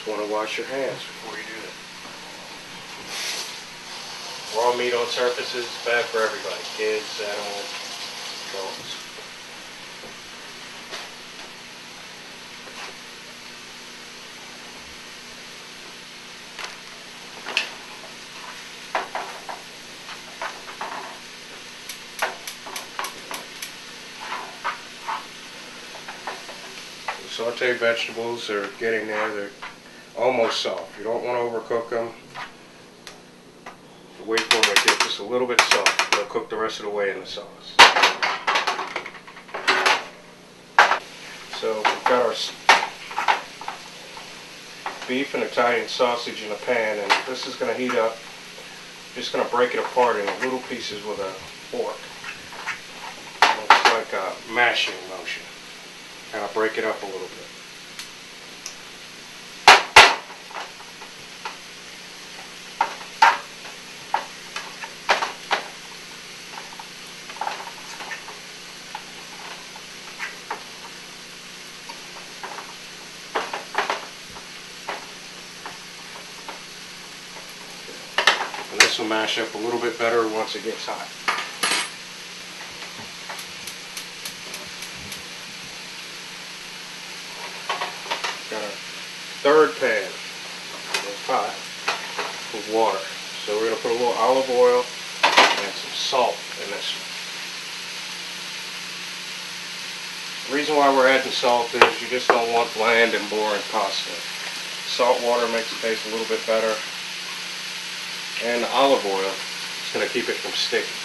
Just want to wash your hands before you do that. Raw meat on surfaces, bad for everybody. Kids, animals, adults. Sauteed vegetables are getting there. They're almost soft. You don't want to overcook them. Wait for them to get just a little bit soft. They'll cook the rest of the way in the sauce. So we've got our beef and Italian sausage in a pan, and this is going to heat up. Just going to break it apart in little pieces with a fork. It's like a mashing motion. Kind of break it up a little bit. And this will mash up a little bit better once it gets hot. Got a third pan that's hot with water. So we're going to put a little olive oil and some salt in this one. The reason why we're adding salt is you just don't want bland and boring pasta. Salt water makes it taste a little bit better. And the olive oil is going to keep it from sticking.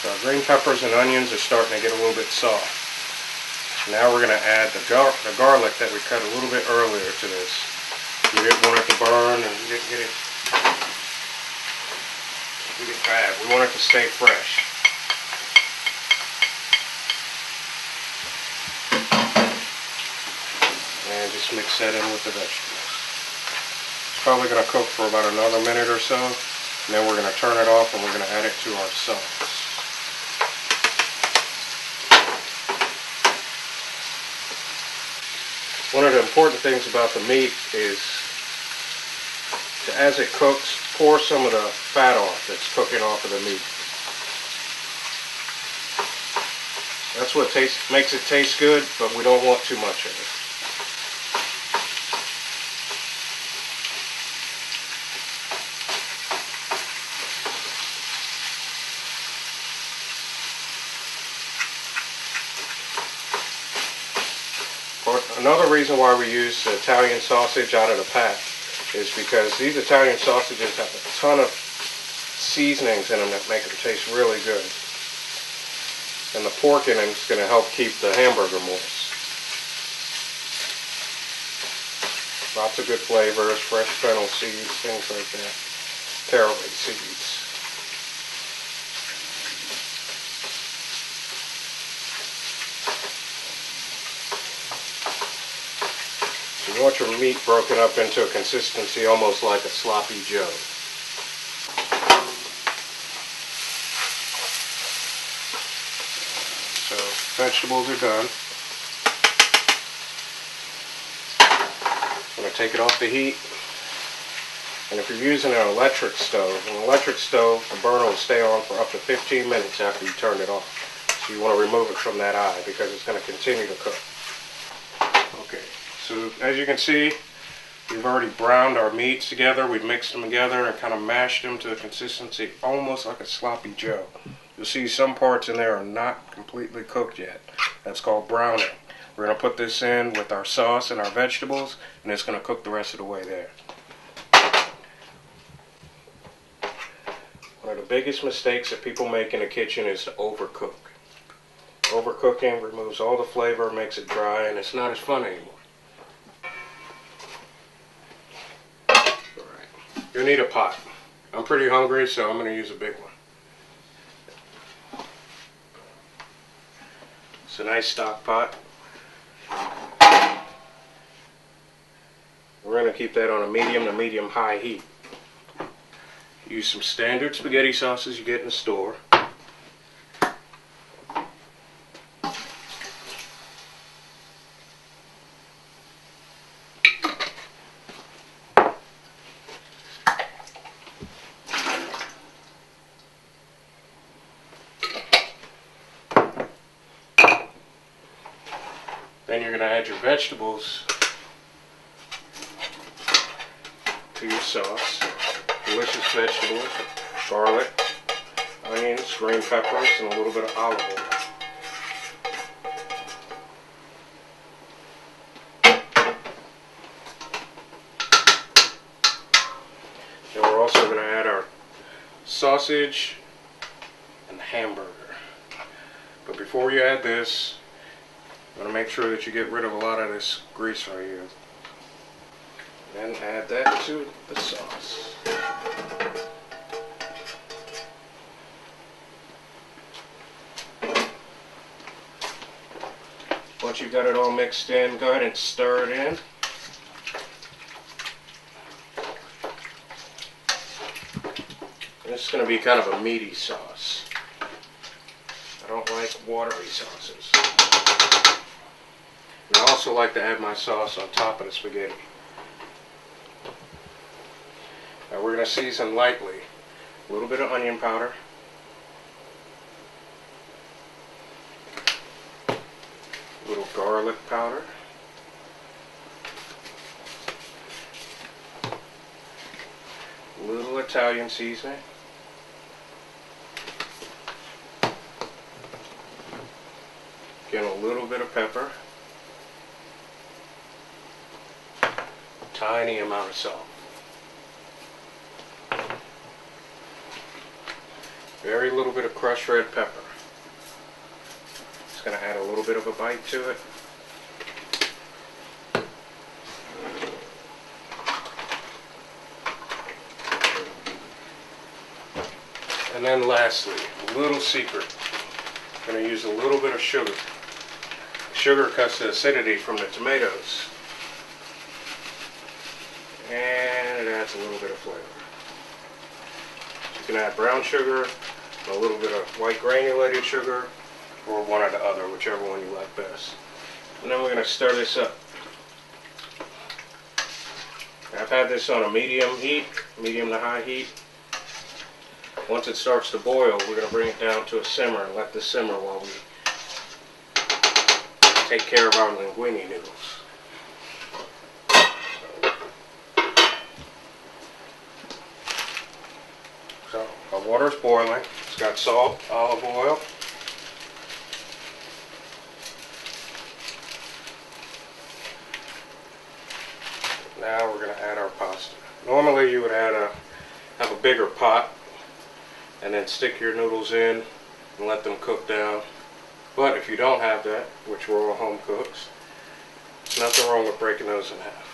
So our green peppers and onions are starting to get a little bit soft. Now we're going to add the garlic that we cut a little bit earlier to this. We didn't want it to burn and we didn't get it bad. We want it to stay fresh. And just mix that in with the vegetables. It's probably going to cook for about another minute or so. And then we're going to turn it off and we're going to add it to our sauce. One of the important things about the meat is as it cooks, pour some of the fat off that's cooking off of the meat. That's what makes it taste good, but we don't want too much of it. Another reason why we use the Italian sausage out of the pack is because these Italian sausages have a ton of seasonings in them that make them taste really good. And the pork in them is going to help keep the hamburger moist. Lots of good flavors, fresh fennel seeds, things like that. Caraway seeds. You want your meat broken up into a consistency almost like a sloppy joe. So vegetables are done. I'm going to take it off the heat. And if you're using an electric stove, the burner will stay on for up to 15 minutes after you turn it off. So you want to remove it from that eye because it's going to continue to cook. Okay. So as you can see, we've already browned our meats together. We've mixed them together and kind of mashed them to the consistency almost like a sloppy joe. You'll see some parts in there are not completely cooked yet. That's called browning. We're going to put this in with our sauce and our vegetables, and it's going to cook the rest of the way there. One of the biggest mistakes that people make in the kitchen is to overcook. Overcooking removes all the flavor, makes it dry, and it's not as fun anymore. You'll need a pot. I'm pretty hungry, so I'm going to use a big one. It's a nice stock pot. We're going to keep that on a medium to medium high heat. Use some standard spaghetti sauces you get in the store. Then you're going to add your vegetables to your sauce. Delicious vegetables, garlic, onions, green peppers, and a little bit of olive oil. Then we're also going to add our sausage and hamburger. But before you add this, you want to make sure that you get rid of a lot of this grease right here. Then add that to the sauce. Once you've got it all mixed in, go ahead and stir it in. And this is going to be kind of a meaty sauce. I don't like watery sauces. And I also like to add my sauce on top of the spaghetti. Now we're going to season lightly. A little bit of onion powder. A little garlic powder. A little Italian seasoning. Again, a little bit of pepper. Tiny amount of salt. Very little bit of crushed red pepper. Just going to add a little bit of a bite to it. And then lastly, a little secret. I'm going to use a little bit of sugar. Sugar cuts the acidity from the tomatoes. And it adds a little bit of flavor. You can add brown sugar, a little bit of white granulated sugar, or one or the other, whichever one you like best. And then we're going to stir this up. I've had this on a medium heat, medium to high heat. Once it starts to boil, we're going to bring it down to a simmer and let this simmer while we take care of our linguine noodles. So our water is boiling. It's got salt, olive oil. Now we're going to add our pasta. Normally you would have a bigger pot and then stick your noodles in and let them cook down. But if you don't have that, which we're all home cooks, there's nothing wrong with breaking those in half.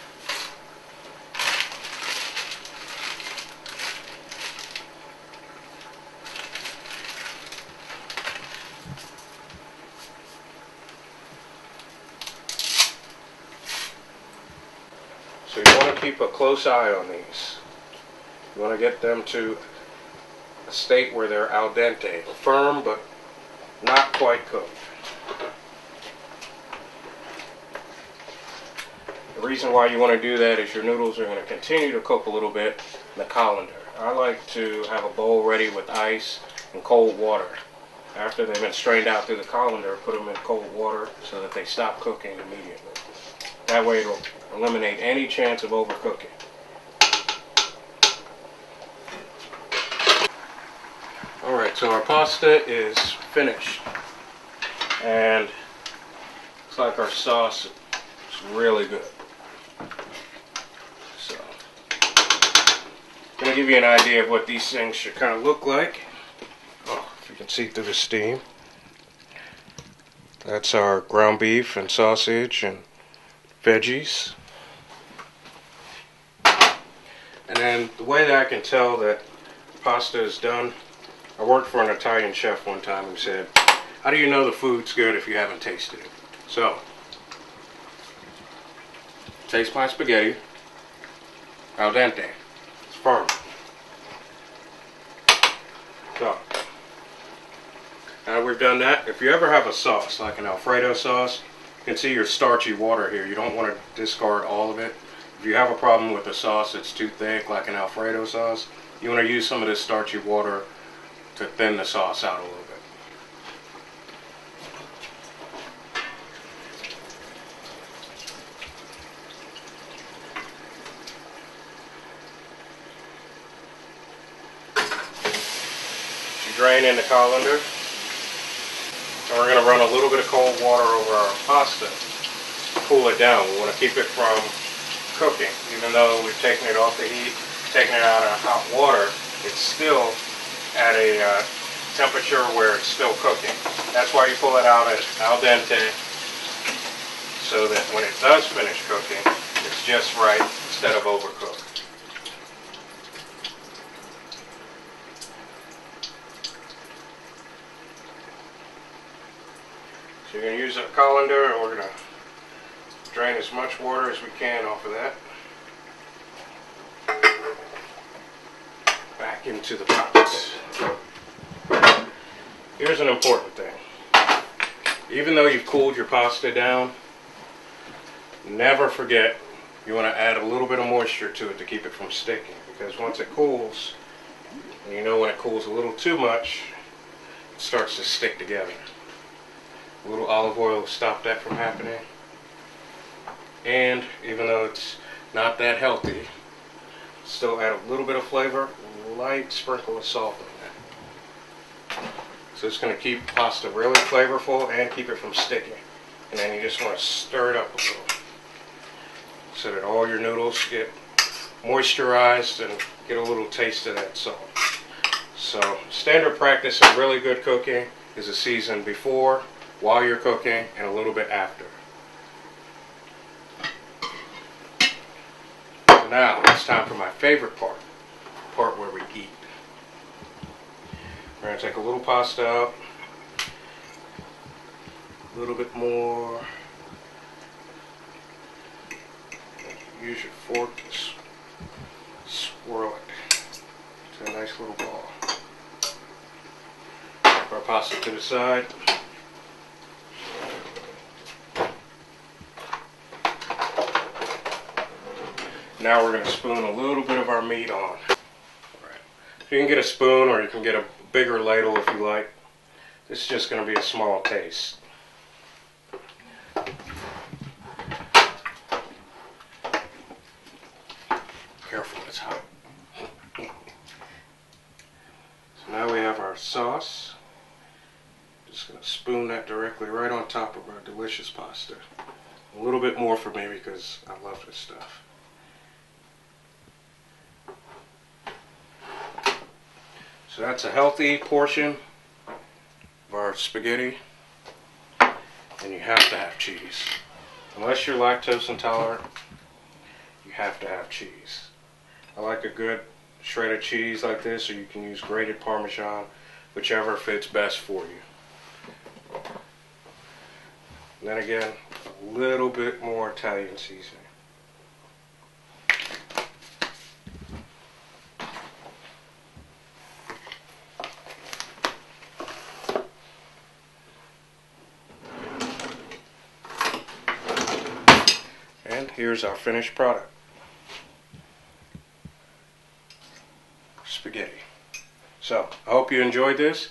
So you want to keep a close eye on these. You want to get them to a state where they're al dente, firm but not quite cooked. The reason why you want to do that is your noodles are going to continue to cook a little bit in the colander. I like to have a bowl ready with ice and cold water. After they've been strained out through the colander, put them in cold water so that they stop cooking immediately. That way it'll eliminate any chance of overcooking. Alright, so our pasta is finished. And looks like our sauce is really good. So, I'm going to give you an idea of what these things should kind of look like. Oh, if you can see through the steam. That's our ground beef and sausage and veggies. And then the way that I can tell that pasta is done, I worked for an Italian chef one time who said, how do you know the food's good if you haven't tasted it? So, taste my spaghetti. Al dente. It's firm. So, now that we've done that, if you ever have a sauce, like an Alfredo sauce, you can see your starchy water here. You don't want to discard all of it. If you have a problem with a sauce that's too thick, like an Alfredo sauce, you want to use some of this starchy water to thin the sauce out a little bit. Drain in the colander, and we're going to run a little bit of cold water over our pasta to cool it down. We want to keep it from cooking. Even though we've taken it off the heat, taken it out of hot water, it's still at a temperature where it's still cooking. That's why you pull it out at al dente, so that when it does finish cooking, it's just right instead of overcooked. So you're going to use a colander, and we're going to drain as much water as we can off of that. Back into the pot. Here's an important thing. Even though you've cooled your pasta down, never forget you want to add a little bit of moisture to it to keep it from sticking. Because once it cools, and you know when it cools a little too much, it starts to stick together. A little olive oil will stop that from happening. And even though it's not that healthy, still add a little bit of flavor, a light sprinkle of salt in that. So it's going to keep pasta really flavorful and keep it from sticking. And then you just want to stir it up a little so that all your noodles get moisturized and get a little taste of that salt. So standard practice in really good cooking is a season before, while you're cooking, and a little bit after. So now it's time for my favorite part, the part where we eat. We're going to take a little pasta out, a little bit more. Use your fork to swirl it to a nice little ball. Put our pasta to the side. Now we're going to spoon a little bit of our meat on. You can get a spoon or you can get a bigger ladle if you like. This is just going to be a small taste. Careful, it's hot. So now we have our sauce. Just going to spoon that directly right on top of our delicious pasta. A little bit more for me because I love this stuff. So that's a healthy portion of our spaghetti, and you have to have cheese. Unless you're lactose intolerant, you have to have cheese. I like a good shredded cheese like this, or you can use grated Parmesan, whichever fits best for you. And then again, a little bit more Italian seasoning. And here's our finished product. Spaghetti. So, I hope you enjoyed this,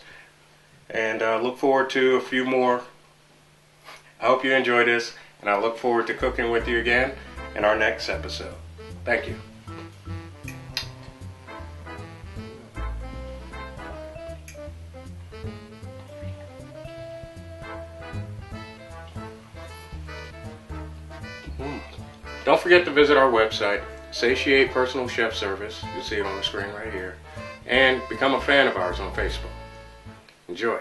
and look forward to a few more. I hope you enjoyed this, and I look forward to cooking with you again in our next episode. Thank you. Don't forget to visit our website, Satiate Personal Chef Service, you'll see it on the screen right here, and become a fan of ours on Facebook. Enjoy.